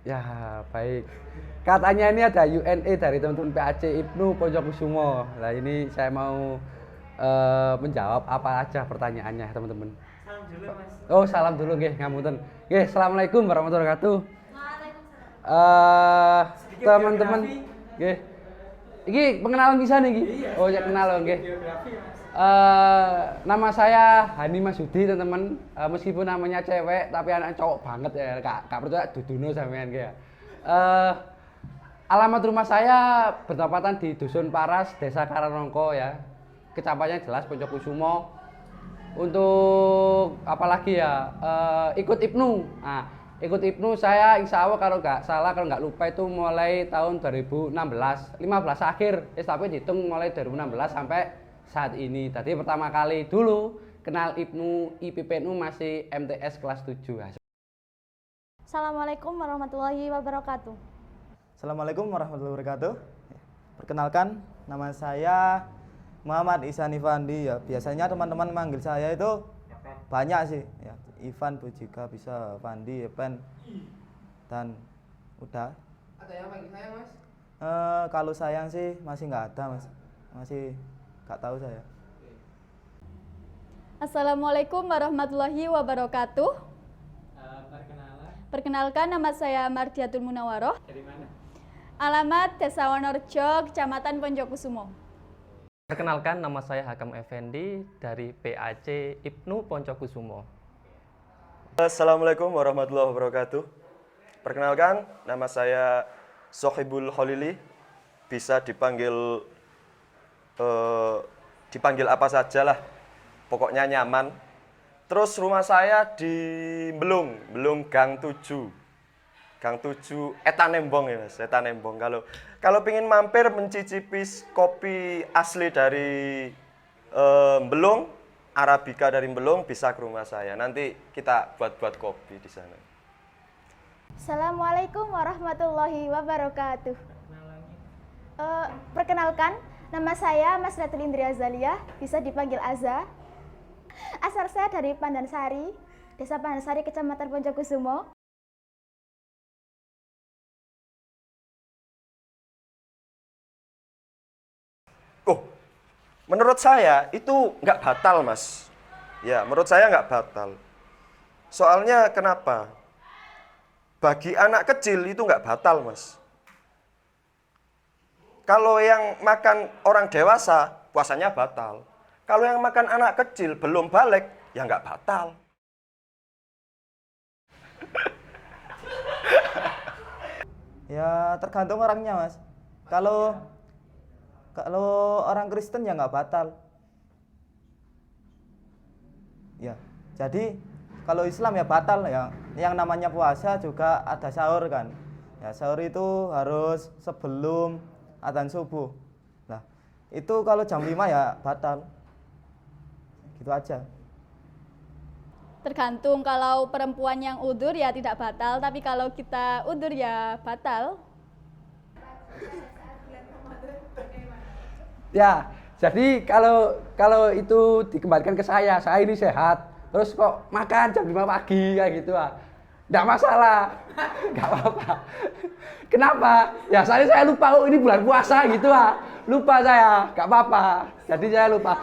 Ya, baik. Katanya ini ada UNE dari teman-teman PAC Ibnu Poncokusumo. Nah, ini saya mau menjawab apa aja pertanyaannya, teman-teman. Salam dulu, Mas. Oh, salam dulu nggih, ngapunten. Nggih, Assalamualaikum warahmatullahi wabarakatuh. Sedikit Teman-teman, biografi. nggih. Iki pengenalan bisa nih, nggih. Iya, Oh, ya kenal loh, nggih. biografi, Mas. Nama saya Hani Masudi, teman-teman. Meskipun namanya cewek, tapi anak cowok banget ya. Kak percaya duduno sampean ya. Alamat rumah saya bertepatan di Dusun Paras, Desa Karanongko ya. Kecamatan jelas Poncokusumo. Untuk apalagi ya, ikut Ibnu. Nah, ikut Ibnu saya insya Allah kalau nggak salah, kalau nggak lupa itu mulai tahun 2016, 15 akhir. Tapi dihitung mulai 2016 sampai saat ini. Tadi pertama kali dulu kenal Ibnu IPPNU masih MTS kelas 7. Assalamualaikum warahmatullahi wabarakatuh. Assalamualaikum warahmatullahi wabarakatuh. Perkenalkan, nama saya Muhammad Ihsan Ifandi ya. Biasanya teman-teman manggil saya itu banyak sih ya. Ivan juga bisa, Fandi, Evan, dan udah. Ada yang panggil saya, Mas? Kalau sayang sih masih nggak ada, Mas. Masih nggak tahu saya. Assalamualaikum warahmatullahi wabarakatuh. Perkenalkan, nama saya Mardiatul Munawaroh. Dari mana? Alamat Desa Wonorejo, Kecamatan Poncokusumo. Perkenalkan, nama saya Hakam Effendi dari PAC Ibnu Poncokusumo. Assalamualaikum warahmatullahi wabarakatuh. Perkenalkan, nama saya Sohibul Khalili. Bisa dipanggil apa saja lah. Pokoknya nyaman. Terus rumah saya di Belung Gang 7. Gang 7 Etanembong ya, Mas. Etanembong. Kalau pengen mampir mencicipi kopi asli dari Belung, Arabica dari Belung, bisa ke rumah saya. Nanti kita buat kopi di sana. Assalamualaikum warahmatullahi wabarakatuh. Perkenalkan, nama saya Mas Ratul Indri Azalia, bisa dipanggil Aza. Asal saya dari Pandansari, Desa Pandansari, Kecamatan Poncokusumo. Oh, menurut saya itu nggak batal, Mas. Ya, menurut saya nggak batal. Soalnya kenapa? Bagi anak kecil itu nggak batal, Mas. Kalau yang makan orang dewasa, puasanya batal. Kalau yang makan anak kecil belum balik, ya nggak batal. Ya tergantung orangnya, Mas. Kalau orang Kristen ya nggak batal. Ya, jadi kalau Islam ya batal ya. Yang namanya puasa juga ada sahur kan. Ya, sahur itu harus sebelum adzan subuh. Nah, itu kalau jam 5 ya batal. Gitu aja. Tergantung, kalau perempuan yang udur ya tidak batal, tapi kalau kita udur ya batal. Ya, jadi kalau itu dikembalikan ke saya ini sehat. Terus kok makan jam 5 pagi kayak gitu nggak masalah, nggak apa-apa. Kenapa? Ya saya lupa, ini bulan puasa gitu lupa saya, nggak apa-apa. Jadi saya lupa.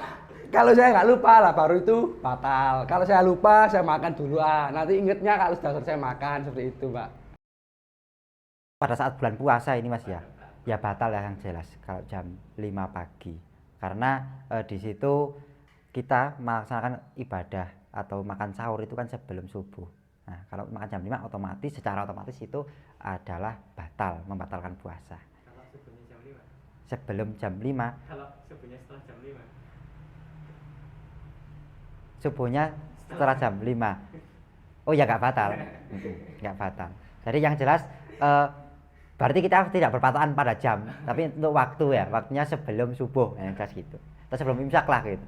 Kalau saya nggak lupa lah baru itu batal. Kalau saya lupa saya makan dulu nanti ingetnya kalau sudah selesai makan, seperti itu, Mbak. Pada saat bulan puasa ini, Mas, ya batal ya, yang jelas kalau jam 5 pagi. Karena di situ kita melaksanakan ibadah atau makan sahur itu kan sebelum subuh. Nah, kalau makan jam 5 secara otomatis itu adalah batal, membatalkan puasa. Kalau subuhnya jam 5? Sebelum jam 5. Kalau subuhnya setelah jam 5? Subuhnya setelah jam 5. Oh ya, nggak batal. Nggak batal. Jadi yang jelas berarti kita tidak berpatokan pada jam, tapi untuk waktu ya, waktunya sebelum subuh, yang jelas gitu. Atau sebelum imsak lah gitu.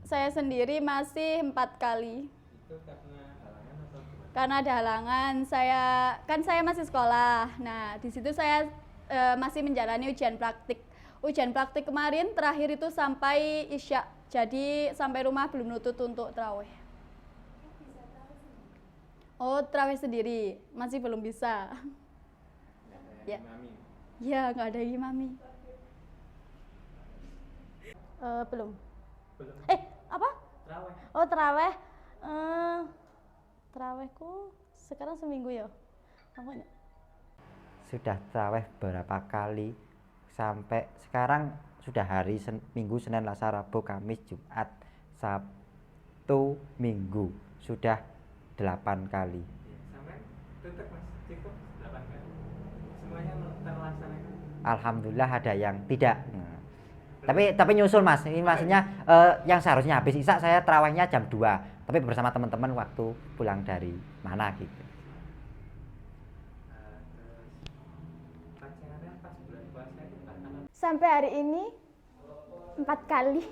Saya sendiri masih 4 kali. Itu karena halangan atau gimana? Karena ada halangan, saya masih sekolah. Nah, di situ saya masih menjalani ujian praktik. ujian praktik kemarin terakhir itu sampai Isya. Jadi sampai rumah belum nutut untuk terawih. Oh, terawih sendiri. Masih belum bisa. Ya. Ya, nggak ada imami. Belum. Apa? Terawih. Oh, terawih. Terawihku sekarang seminggu ya. Apa enggak? Sudah terawih berapa kali sampai sekarang sudah hari Minggu, Senin, Selasa, Rabu, Kamis, Jumat, Sabtu, Minggu sudah 8 kali. Sampai tutup mas, cukup 8 kali. Semuanya terlaksanakan. Alhamdulillah ada yang tidak. Nah, tapi nyusul mas, ini maksudnya yang seharusnya habis Isya saya terawihnya jam 2, tapi bersama teman-teman waktu pulang dari mana gitu. Terus pacaran pas bulan puasa itu karena Sampai hari ini 4 kali.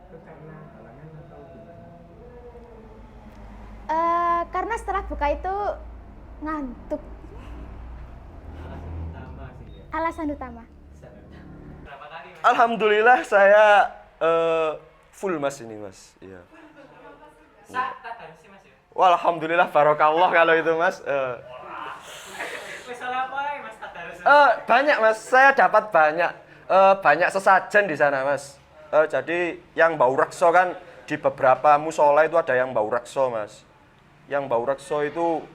itu karena halangan atau gimana? Karena setelah buka itu ngantuk. Alasan utama sih ya. Alasan utama. Berapa kali mas? Alhamdulillah saya full mas ini mas. Iya. Tak harus sih mas ya? Wah, alhamdulillah barokallah kalau itu mas. Wes salah apa ya mas tak harus? Banyak mas, saya dapat banyak sesajen di sana mas. Jadi yang bau rekso kan di beberapa musola itu ada yang bau rekso mas. Yang bau rekso itu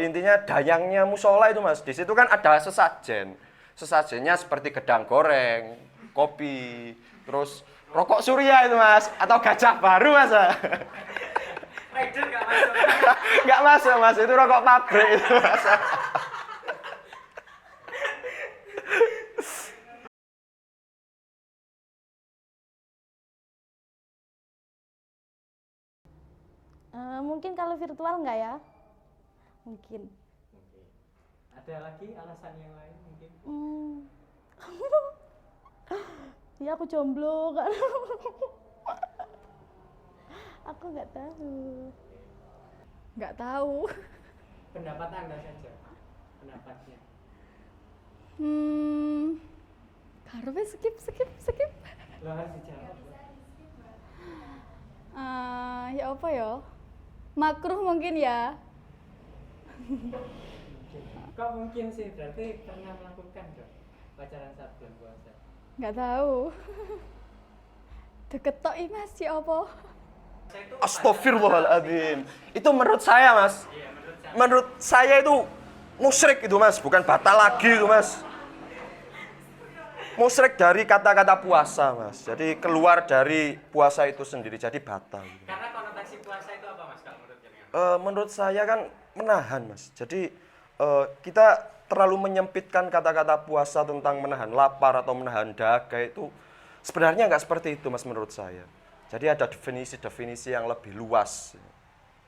intinya dayangnya musola itu mas. Di situ kan ada sesajen. Sesajennya seperti gedang goreng, kopi, terus rokok Surya itu mas, atau gajah baru mas. Rider gak masuk? Nggak masuk mas, itu rokok pabrik itu mas. Mungkin kalau virtual enggak ya? Mungkin. Ada lagi alasan yang lain mungkin? Ya aku jomblo kan. Aku nggak tahu. Nggak tahu. Pendapat anda saja. Pendapatnya. Karena skip. Lo harus dijawab. Ya apa ya? Makruh mungkin ya. Kok mungkin sih? Berarti pernah melakukan dong pacaran saat bulan puasa? Nggak tahu. Deket tok mas ya apa? Astagfirullahaladzim. Itu menurut saya mas. Menurut saya itu musyrik itu mas, bukan batal lagi itu mas. Musyrik dari kata-kata puasa mas. Jadi keluar dari puasa itu sendiri, jadi batal. Karena konotasi puasa itu apa mas kalau menurut jenengan? Menurut saya kan menahan mas. Jadi kita terlalu menyempitkan kata-kata puasa tentang menahan lapar atau menahan dahaga itu sebenarnya nggak seperti itu mas menurut saya. Jadi ada definisi-definisi yang lebih luas.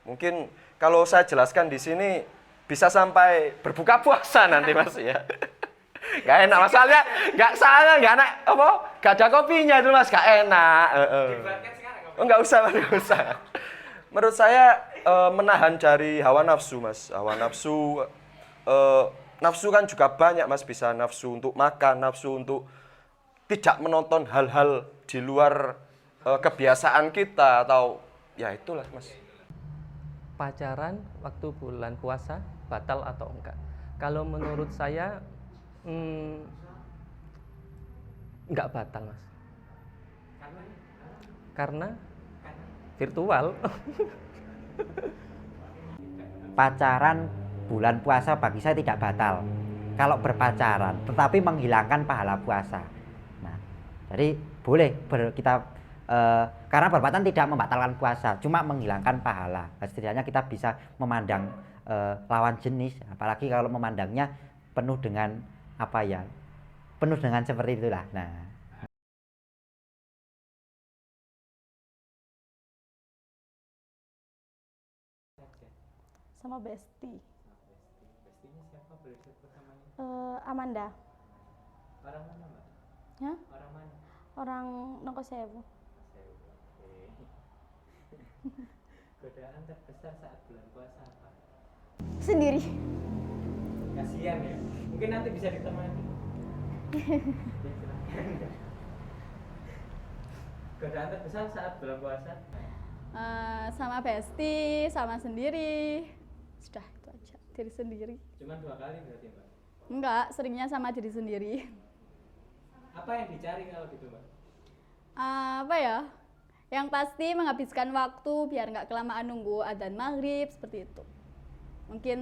Mungkin kalau saya jelaskan di sini bisa sampai berbuka puasa nanti mas ya. Gak enak masalahnya, gak enak apa? Gak ada kopinya itu mas, gak enak. Dibuatkan sekarang kopi? Oh, nggak usah. Menurut saya menahan dari hawa nafsu mas. Hawa nafsu, nafsu kan juga banyak mas, bisa nafsu untuk makan, nafsu untuk tidak menonton hal-hal di luar kebiasaan kita atau ya itulah mas. Pacaran waktu bulan puasa batal atau enggak? Kalau menurut saya enggak batal mas. Karena virtual. Pacaran bulan puasa bagi saya tidak batal kalau berpacaran, tetapi menghilangkan pahala puasa. Nah, jadi boleh karena berpacaran tidak membatalkan puasa, cuma menghilangkan pahala. Setidaknya kita bisa memandang lawan jenis, apalagi kalau memandangnya penuh dengan penuh dengan seperti itulah. Nah, Sama Besti. Bestinya siapa? Boleh sebut namanya? Amanda. Orang mana mbak? Hah? Orang mana? Orang Nongkosewu. Godaan terbesar saat bulan puasa apa? Sendiri. Kasihan ya. Mungkin nanti bisa ditemani. Godaan terbesar saat bulan puasa? Sama bestie, sama sendiri. Sudah itu aja, diri sendiri. Cuma 2 kali berarti Mbak? Enggak, seringnya sama diri sendiri. Apa yang dicari kalau gitu Mbak? Apa ya? Yang pasti menghabiskan waktu biar nggak kelamaan nunggu adzan maghrib seperti itu. Mungkin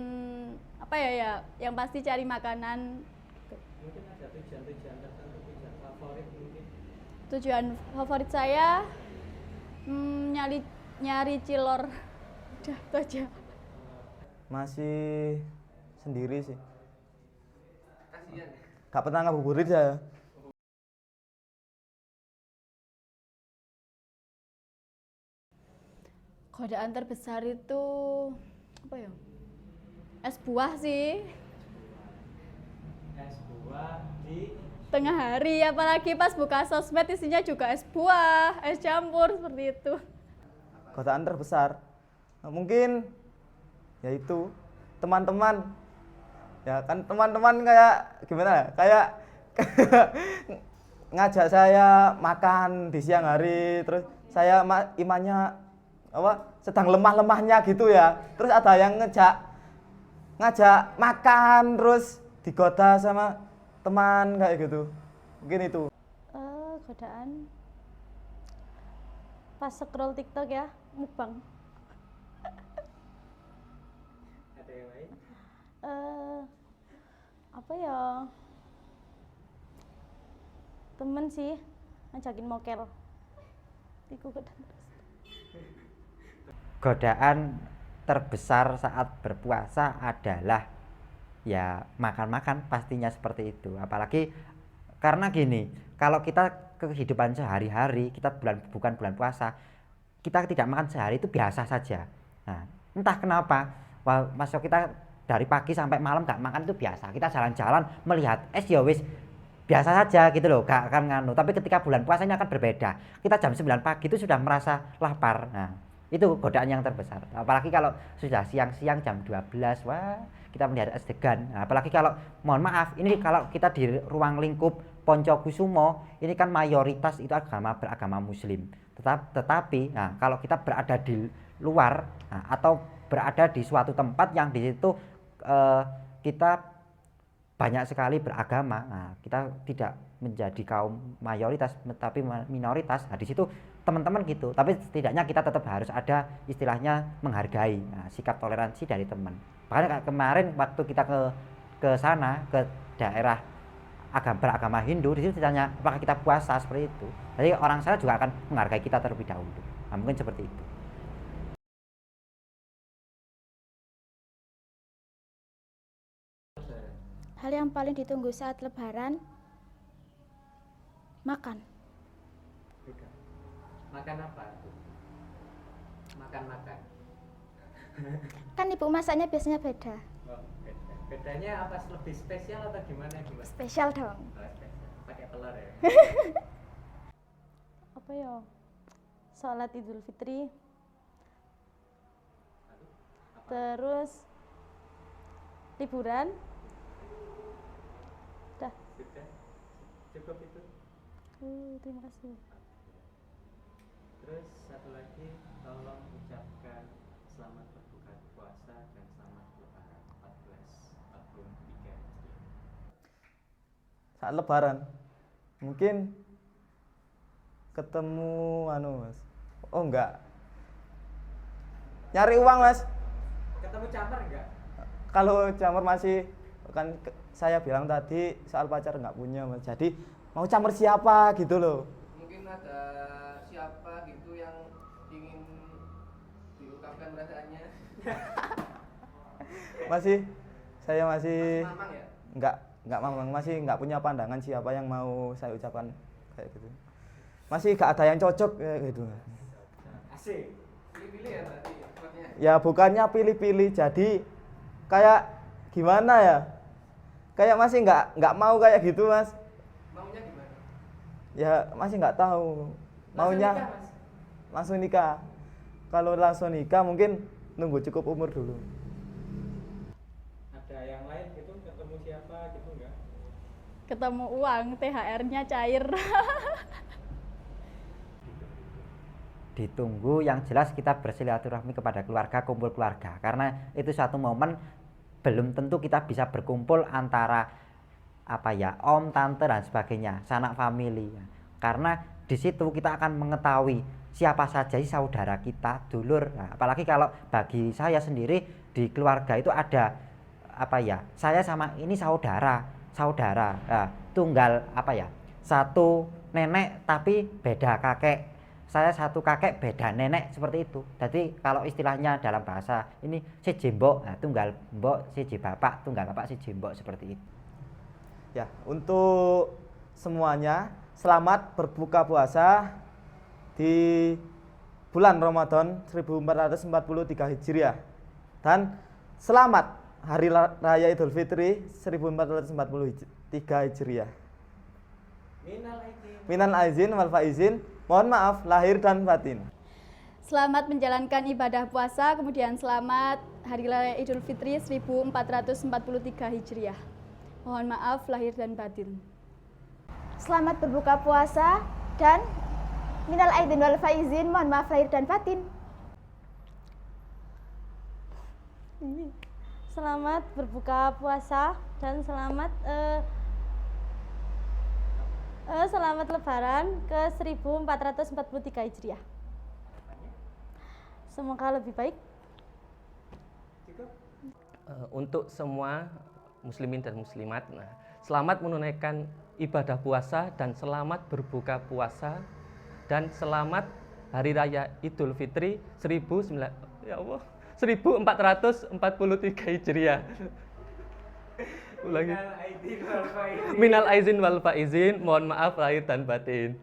apa ya? Yang pasti cari makanan. Gitu. Mungkin ada tujuan-tujuan tertentu, tujuan favorit mungkin? Tujuan favorit saya nyari cilor. Udah itu aja. Masih sendiri sih. Kasihan. Gak pernah ngabuburit saya. Godaan terbesar itu apa ya? Es buah sih. Es buah di Tengah hari, apalagi pas buka sosmed isinya juga es buah, es campur seperti itu. Godaan terbesar mungkin yaitu teman-teman. Ya kan teman-teman kayak gimana ya? Kayak ngajak saya makan di siang hari, terus saya imannya sedang lemah-lemahnya gitu ya. Terus ada yang ngajak makan, terus digoda sama teman kayak gitu. Mungkin itu. Godaan pas scroll TikTok ya, mukbang. ada yang lain? Apa ya? Temen sih ngajakin mokel. Iku godaan. Godaan terbesar saat berpuasa adalah ya makan-makan, pastinya seperti itu. Apalagi karena gini, kalau kita kehidupan sehari-hari, kita bukan bulan puasa, kita tidak makan sehari itu biasa saja. Nah, entah kenapa, masuk kita dari pagi sampai malam gak makan itu biasa. Kita jalan-jalan melihat es ya wis biasa saja gitu loh, gak akan nganu. Tapi ketika bulan puasa ini akan berbeda. Kita jam 9 pagi itu sudah merasa lapar. Nah, itu godaan yang terbesar. Apalagi kalau sudah siang-siang jam 12, wah, kita melihat es degan. Nah, apalagi kalau, mohon maaf, ini kalau kita di ruang lingkup Poncokusumo, ini kan mayoritas itu beragama muslim. Tetapi, nah, kalau kita berada di luar, nah, atau berada di suatu tempat yang di situ kita banyak sekali beragama, nah, kita tidak menjadi kaum mayoritas tapi minoritas. Nah, di situ teman-teman gitu, tapi setidaknya kita tetap harus ada istilahnya menghargai, nah, sikap toleransi dari teman. Makanya kemarin waktu kita ke sana, ke daerah beragama Hindu, di situ ditanya apakah kita puasa seperti itu. Jadi orang sana juga akan menghargai kita terlebih dahulu. Nah, mungkin seperti itu. Hal yang paling ditunggu saat Lebaran, makan. Makan apa? Makan. Kan ibu masaknya biasanya beda. Oh, beda. Bedanya apa? Lebih spesial atau gimana? Spesial dong. Oh, spesial. Pakai telur ya? Apa ya? Salat Idul Fitri. Terus liburan. Dah. Sudah? Cukup itu? Terima kasih. Terus satu lagi, tolong ucapkan selamat berbuka puasa dan selamat lebaran 1443. Saat lebaran mungkin ketemu Mas. Oh enggak. Nyari uang, Mas. Ketemu camar enggak? Kalau camar masih kan saya bilang tadi soal pacar nggak punya, Mas. Jadi mau camar siapa gitu loh. Mungkin ada siapa gitu yang ingin diungkapkan perasaannya. Saya masih Mamang ya? nggak mamang, masih nggak punya pandangan siapa yang mau saya ucapkan kayak gitu. Masih nggak ada yang cocok kayak gitu. Asik. Pilih-pilih ya berarti sepertinya. Ya bukannya pilih-pilih, jadi kayak gimana ya? Kayak masih nggak mau kayak gitu, Mas. Maunya gimana? Ya masih nggak tahu. Maunya Langsung nikah, Mas? langsung nikah. Kalau langsung nikah mungkin nunggu cukup umur dulu. Ada yang lain gitu, ketemu siapa gitu enggak? ketemu uang, THR-nya cair. Ditunggu, yang jelas kita bersilaturahmi kepada keluarga, kumpul keluarga, karena itu satu momen belum tentu kita bisa berkumpul antara om, tante dan sebagainya, sanak famili, karena di situ kita akan mengetahui siapa saja sih saudara kita, dulur. Nah, apalagi kalau bagi saya sendiri di keluarga itu ada saya sama ini saudara, nah, tunggal satu nenek tapi beda kakek, saya satu kakek beda nenek, seperti itu. Jadi kalau istilahnya dalam bahasa ini siji mbok, nah, tunggal mbok siji bapak, tunggal bapak siji mbok, seperti itu. Ya, untuk semuanya selamat berbuka puasa di bulan Ramadan 1443 Hijriah dan selamat Hari Raya Idul Fitri 1443 Hijriah. Minal aizin wal faizin. Mohon maaf lahir dan batin. Selamat menjalankan ibadah puasa, kemudian selamat Hari Raya Idul Fitri 1443 Hijriah. Mohon maaf lahir dan batin. Selamat berbuka puasa dan minal aidin wal faizin, mohon maaf lahir dan batin. Selamat berbuka puasa dan selamat Lebaran ke 1443 Hijriah. Semoga lebih baik. Untuk semua muslimin dan muslimat, selamat menunaikan ibadah puasa dan selamat berbuka puasa dan selamat Hari Raya Idul Fitri 1443 Hijriah. Ulangi. Minal aizin wal faizin, mohon maaf lahir dan batin.